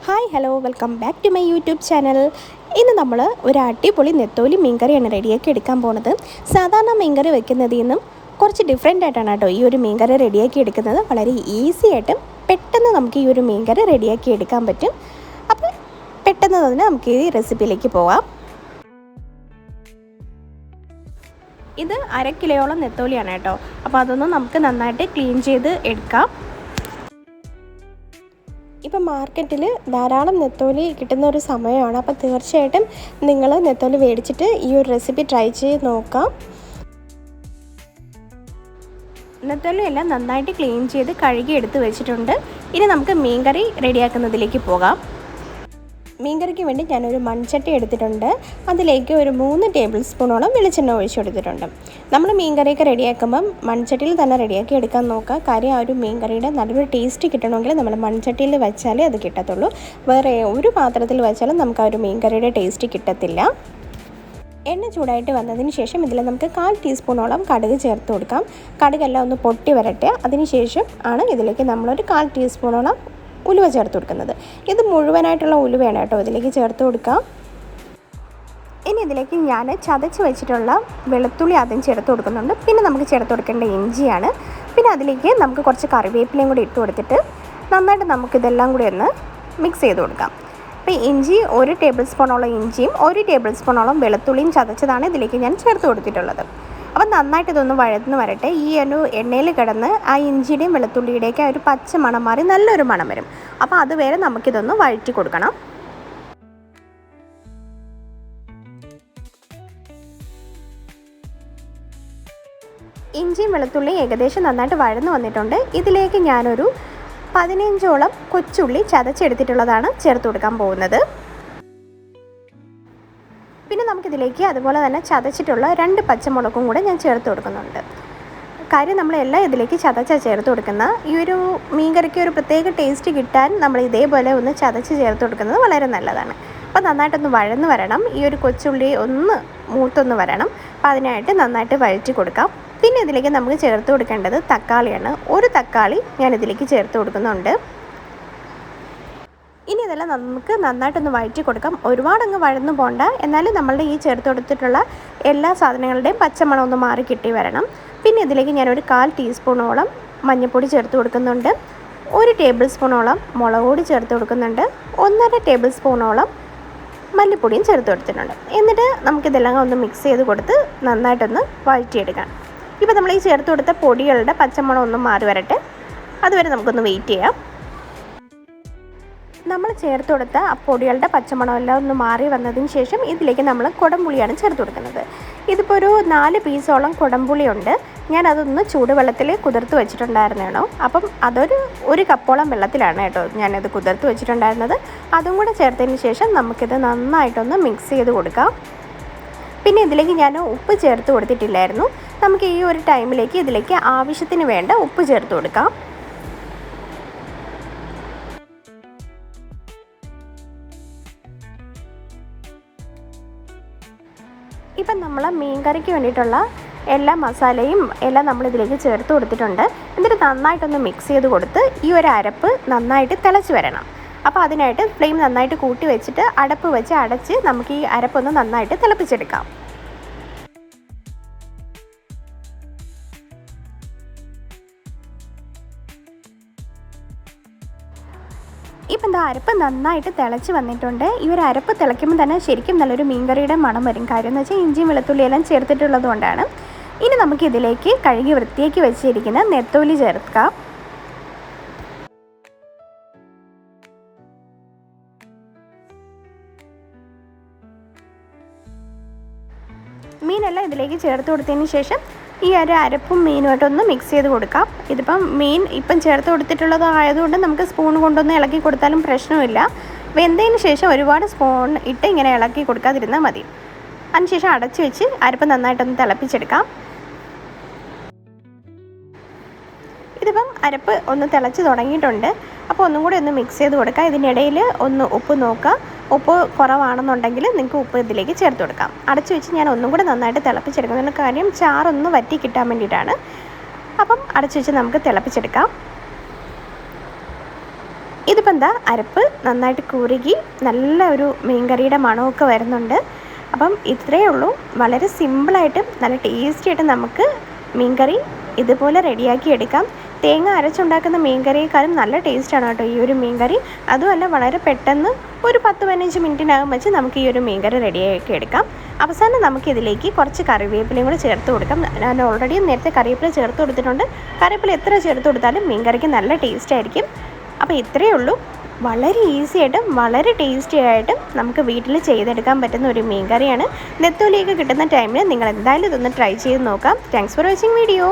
Hi hello welcome back to my YouTube channel. ഇന്ന് നമ്മൾ ഒരു അടിപൊളി നെത്തോലി മീൻകറിയാണ് റെഡിയാക്കി എടുക്കാൻ പോണത്. സാധാരണ മീൻകറി വെക്കുന്നതിൽ നിന്നും കുറച്ച് ഡിഫറെൻ്റ് ആയിട്ടാണ് കേട്ടോ ഈ ഒരു മീൻകറി റെഡിയാക്കി എടുക്കുന്നത്. വളരെ ഈസി ആയിട്ടും പെട്ടെന്ന് നമുക്ക് ഈ ഒരു മീൻകറി റെഡിയാക്കി എടുക്കാൻ പറ്റും. അപ്പോൾ പെട്ടെന്ന് തന്നെ നമുക്ക് ഈ റെസിപ്പിയിലേക്ക് പോവാം. ഇത് 1/2 കിലോയോളം നെത്തോലിയാണ് കേട്ടോ. അപ്പോൾ അതൊന്ന് നമുക്ക് നന്നായിട്ട് ക്ലീൻ ചെയ്ത് എടുക്കാം. ഇപ്പം മാർക്കറ്റിൽ ധാരാളം നെത്തോലി കിട്ടുന്ന ഒരു സമയമാണ്. അപ്പോൾ തീർച്ചയായിട്ടും നിങ്ങൾ നെത്തോലി മേടിച്ചിട്ട് ഈ ഒരു റെസിപ്പി ട്രൈ ചെയ്ത് നോക്കാം. നെത്തോലി എല്ലാം നന്നായിട്ട് ക്ലീൻ ചെയ്ത് കഴുകി എടുത്ത് വെച്ചിട്ടുണ്ട്. ഇനി നമുക്ക് മീൻകറി റെഡിയാക്കുന്നതിലേക്ക് പോകാം. മീൻകറിക്ക് വേണ്ടി ഞാനൊരു മൺചട്ടി എടുത്തിട്ടുണ്ട്. അതിലേക്ക് ഒരു 3 ടേബിൾ സ്പൂണോളം വെളിച്ചെണ്ണ ഒഴിച്ചു കൊടുത്തിട്ടുണ്ട്. നമ്മൾ മീൻകറിയൊക്കെ റെഡിയാക്കുമ്പം മൺചട്ടിയിൽ തന്നെ റെഡിയാക്കി എടുക്കാൻ നോക്കുക. കാര്യം ആ ഒരു മീൻകറിയുടെ നല്ലൊരു ടേസ്റ്റ് കിട്ടണമെങ്കിൽ നമ്മൾ മൺചട്ടിയിൽ വെച്ചാലേ അത് കിട്ടത്തുള്ളൂ. വേറെ ഒരു പാത്രത്തിൽ വെച്ചാലും നമുക്ക് ആ ഒരു മീൻകറിയുടെ ടേസ്റ്റ് കിട്ടത്തില്ല. എണ്ണ ചൂടായിട്ട് വന്നതിന് ശേഷം ഇതിൽ നമുക്ക് 1/4 ടീസ്പൂണോളം കടുക് ചേർത്ത് കൊടുക്കാം. കടുകെല്ലാം ഒന്ന് പൊട്ടി വരട്ടെ. അതിനുശേഷം ആണ് ഇതിലേക്ക് നമ്മളൊരു 1/4 ടീസ്പൂണോളം ഉലുവ ചേർത്ത് കൊടുക്കുന്നത്. ഇത് മുഴുവനായിട്ടുള്ള ഉലുവയാണ് കേട്ടോ ഇതിലേക്ക് ചേർത്ത് കൊടുക്കാം. ഇനി ഇതിലേക്ക് ഞാൻ ചതച്ച് വെച്ചിട്ടുള്ള വെളുത്തുള്ളി ആദ്യം ചേർത്ത് കൊടുക്കുന്നുണ്ട്. പിന്നെ നമുക്ക് ചേർത്ത് കൊടുക്കേണ്ട ഇഞ്ചിയാണ്. പിന്നെ അതിലേക്ക് നമുക്ക് കുറച്ച് കറിവേപ്പിലയും കൂടി ഇട്ട് കൊടുത്തിട്ട് നന്നായിട്ട് നമുക്കിതെല്ലാം കൂടി ഒന്ന് മിക്സ് ചെയ്ത് കൊടുക്കാം. അപ്പോൾ ഇഞ്ചി 1 ടേബിൾ സ്പൂണോളം ഇഞ്ചിയും 1 ടേബിൾ സ്പൂണോളം വെളുത്തുള്ളിയും ചതച്ചതാണ് ഇതിലേക്ക് ഞാൻ ചേർത്ത് കൊടുത്തിട്ടുള്ളത്. അപ്പം നന്നായിട്ട് ഇതൊന്ന് വഴന്ന് വരട്ടെ. ഈ ഒരു എണ്ണയിൽ കിടന്ന് ആ ഇഞ്ചിയുടെയും വെളുത്തുള്ളിയുടെയൊക്കെ ഒരു പച്ച മണം മാറി നല്ലൊരു മണം വരും. അപ്പോൾ അതുവരെ നമുക്കിതൊന്ന് വഴറ്റി കൊടുക്കണം. ഇഞ്ചിയും വെളുത്തുള്ളിയും ഏകദേശം നന്നായിട്ട് വഴന്ന് വന്നിട്ടുണ്ട്. ഇതിലേക്ക് ഞാനൊരു 15ഓളം കൊച്ചുള്ളി ചതച്ചെടുത്തിട്ടുള്ളതാണ് ചേർത്ത് കൊടുക്കാൻ പോകുന്നത്. പിന്നെ നമുക്കിതിലേക്ക് അതുപോലെ തന്നെ ചതച്ചിട്ടുള്ള 2 പച്ചമുളകും കൂടെ ഞാൻ ചേർത്ത് കൊടുക്കുന്നുണ്ട്. കാര്യം നമ്മളെല്ലാം ഇതിലേക്ക് ചതച്ചാണ് ചേർത്ത് കൊടുക്കുന്ന. ഈ ഒരു മീൻകറിക്ക് ഒരു പ്രത്യേക ടേസ്റ്റ് കിട്ടാൻ നമ്മൾ ഇതേപോലെ ഒന്ന് ചതച്ച് ചേർത്ത് കൊടുക്കുന്നത് വളരെ നല്ലതാണ്. അപ്പോൾ നന്നായിട്ടൊന്ന് വഴന്ന് വരണം. ഈ ഒരു കൊച്ചുള്ളി ഒന്ന് മൂത്തൊന്ന് വരണം. അപ്പോൾ അതിനായിട്ട് നന്നായിട്ട് വഴറ്റി കൊടുക്കാം. പിന്നെ ഇതിലേക്ക് നമുക്ക് ചേർത്ത് കൊടുക്കേണ്ടത് തക്കാളിയാണ്. 1 തക്കാളി ഞാൻ ഇതിലേക്ക് ചേർത്ത് കൊടുക്കുന്നുണ്ട്. ഇനി ഇതെല്ലാം നമുക്ക് നന്നായിട്ടൊന്ന് വഴറ്റി കൊടുക്കാം. ഒരുപാടങ്ങ് വഴന്നു പോകണ്ട. എന്നാലും നമ്മളുടെ ഈ ചേർത്ത് കൊടുത്തിട്ടുള്ള എല്ലാ സാധനങ്ങളുടെയും പച്ചമണം ഒന്ന് മാറി കിട്ടി വരണം. പിന്നെ ഇതിലേക്ക് ഞാനൊരു 1/4 ടീസ്പൂണോളം മഞ്ഞൾപ്പൊടി ചേർത്ത് കൊടുക്കുന്നുണ്ട്. 1 ടേബിൾ സ്പൂണോളം മുളക് പൊടി ചേർത്ത് കൊടുക്കുന്നുണ്ട്. 1.5 ടേബിൾ സ്പൂണോളം മല്ലിപ്പൊടിയും ചേർത്ത് കൊടുത്തിട്ടുണ്ട്. എന്നിട്ട് നമുക്കിതെല്ലാം ഒന്ന് മിക്സ് ചെയ്ത് കൊടുത്ത് നന്നായിട്ടൊന്ന് വഴറ്റിയെടുക്കാം. ഇപ്പോൾ നമ്മൾ ഈ ചേർത്ത് കൊടുത്ത പൊടികളുടെ പച്ചമണം ഒന്ന് മാറി വരട്ടെ. അതുവരെ നമുക്കൊന്ന് വെയിറ്റ് ചെയ്യാം. നമ്മൾ ചേർത്ത് കൊടുത്ത ആ പൊടികളുടെ പച്ചമണമെല്ലാം ഒന്ന് മാറി വന്നതിന് ശേഷം ഇതിലേക്ക് നമ്മൾ കുടംപുളിയാണ് ചേർത്ത് കൊടുക്കുന്നത്. ഇതിപ്പോൾ ഒരു 4 പീസോളം കുടംപുളിയുണ്ട്. ഞാനതൊന്ന് ചൂടുവെള്ളത്തിൽ കുതിർത്ത് വെച്ചിട്ടുണ്ടായിരുന്നേണോ. അപ്പം ഒരു കപ്പോളം വെള്ളത്തിലാണ് കേട്ടോ ഞാനത് കുതിർത്ത് വെച്ചിട്ടുണ്ടായിരുന്നത്. അതും കൂടെ ചേർത്തതിന് ശേഷം നമുക്കിത് നന്നായിട്ടൊന്ന് മിക്സ് ചെയ്ത് കൊടുക്കാം. പിന്നെ ഇതിലേക്ക് ഞാൻ ഉപ്പ് ചേർത്ത് കൊടുത്തിട്ടില്ലായിരുന്നു. നമുക്ക് ഈ ഒരു ടൈമിലേക്ക് ഇതിലേക്ക് ആവശ്യത്തിന് വേണ്ട ഉപ്പ് ചേർത്ത് കൊടുക്കാം. ഇപ്പം നമ്മൾ മീൻകറിക്ക് വേണ്ടിയിട്ടുള്ള എല്ലാ മസാലയും എല്ലാം നമ്മളിതിലേക്ക് ചേർത്ത് കൊടുത്തിട്ടുണ്ട്. എന്നിട്ട് നന്നായിട്ടൊന്ന് മിക്സ് ചെയ്ത് കൊടുത്ത് ഈ ഒരു അരപ്പ് നന്നായിട്ട് തിളച്ച് വരണം. അപ്പോൾ അതിനായിട്ട് ഫ്ലെയിം നന്നായിട്ട് കൂട്ടി വെച്ചിട്ട് അടപ്പ് വെച്ച് അടച്ച് നമുക്ക് ഈ അരപ്പൊന്ന് നന്നായിട്ട് തിളപ്പിച്ചെടുക്കാം. ഇപ്പം എന്താ അരപ്പ് നന്നായിട്ട് തിളച്ച് വന്നിട്ടുണ്ട്. ഈ ഒരു അരപ്പ് തിളയ്ക്കുമ്പോൾ തന്നെ ശരിക്കും നല്ലൊരു മീൻകറിയുടെ മണം വരും. കാര്യം എന്ന് വെച്ചാൽ ഇഞ്ചിയും വെളുത്തുള്ളിയെല്ലാം ചേർത്തിട്ടുള്ളത് കൊണ്ടാണ്. ഇനി നമുക്കിതിലേക്ക് കഴുകി വൃത്തിയാക്കി വെച്ചിരിക്കുന്ന നെത്തോലി ചേർക്കാം. മീനെല്ലാം ഇതിലേക്ക് ചേർത്ത് കൊടുത്തതിന് ശേഷം ഈ ഒരു അരപ്പും മീനുമായിട്ടൊന്ന് മിക്സ് ചെയ്ത് കൊടുക്കാം. ഇതിപ്പം മീൻ ചേർത്ത് കൊടുത്തിട്ടുള്ളത് ആയതുകൊണ്ട് നമുക്ക് സ്പൂൺ കൊണ്ടൊന്ന് ഇളക്കി കൊടുത്താലും പ്രശ്നമില്ല. വെന്തതിന് ശേഷം ഒരുപാട് സ്പൂൺ ഇട്ട് ഇങ്ങനെ ഇളക്കി കൊടുക്കാതിരുന്നാൽ മതി. അതിനുശേഷം അടച്ച് വെച്ച് അരപ്പ് നന്നായിട്ടൊന്ന് തിളപ്പിച്ചെടുക്കാം. ഇതിപ്പം അരപ്പ് ഒന്ന് തിളച്ച് തുടങ്ങിയിട്ടുണ്ട്. അപ്പോൾ ഒന്നും കൂടി ഒന്ന് മിക്സ് ചെയ്ത് കൊടുക്കുക. ഇതിനിടയിൽ ഒന്ന് ഉപ്പ് നോക്കുക. ഉപ്പ് കുറവാണെന്നുണ്ടെങ്കിൽ നിങ്ങൾക്ക് ഉപ്പ് ഇതിലേക്ക് ചേർത്ത് കൊടുക്കാം. അടച്ചു വെച്ച് ഞാൻ ഒന്നും കൂടെ നന്നായിട്ട് തിളപ്പിച്ചെടുക്കുന്നതിന് കാര്യം ചാറൊന്ന് വറ്റി കിട്ടാൻ വേണ്ടിയിട്ടാണ്. അപ്പം അടച്ചു വെച്ച് നമുക്ക് തിളപ്പിച്ചെടുക്കാം. ഇതിപ്പോൾ എന്താ അരപ്പ് നന്നായിട്ട് കുറുകി നല്ല ഒരു മീൻകറിയുടെ മണമൊക്കെ വരുന്നുണ്ട്. അപ്പം ഇത്രയേ ഉള്ളൂ. വളരെ സിമ്പിളായിട്ടും നല്ല ടേസ്റ്റി ആയിട്ട് നമുക്ക് മീൻകറി ഇതുപോലെ റെഡിയാക്കി എടുക്കാം. തേങ്ങ അരച്ചുണ്ടാക്കുന്ന മീൻകറിയേക്കാളും നല്ല ടേസ്റ്റാണ് കേട്ടോ ഈ ഒരു മീൻകറി. അതുമല്ല വളരെ പെട്ടെന്ന് ഒരു 10-15 മിനിറ്റിനകം വെച്ച് നമുക്ക് ഈ ഒരു മീൻകറി റെഡിയാക്കി എടുക്കാം. അവസാനം നമുക്കിതിലേക്ക് കുറച്ച് കറിവേപ്പിലയും കൂടി ചേർത്ത് കൊടുക്കാം. ഞാൻ ഓൾറെഡി നേരത്തെ കറിവേപ്പില ചേർത്ത് കൊടുത്തിട്ടുണ്ട്. കറിവേപ്പില എത്ര ചേർത്ത് കൊടുത്താലും മീൻകറിക്ക് നല്ല ടേസ്റ്റ് ആയിരിക്കും. അപ്പോൾ ഇത്രയേ ഉള്ളൂ. വളരെ ഈസി ആയിട്ടും വളരെ ടേസ്റ്റി ആയിട്ടും നമുക്ക് വീട്ടിൽ ചെയ്തെടുക്കാൻ പറ്റുന്ന ഒരു മീൻകറിയാണ്. നെത്തോലിയൊക്കെ കിട്ടുന്ന ടൈമിൽ നിങ്ങൾ എന്തായാലും ഇതൊന്ന് ട്രൈ ചെയ്ത് നോക്കാം. Thanks for watching video.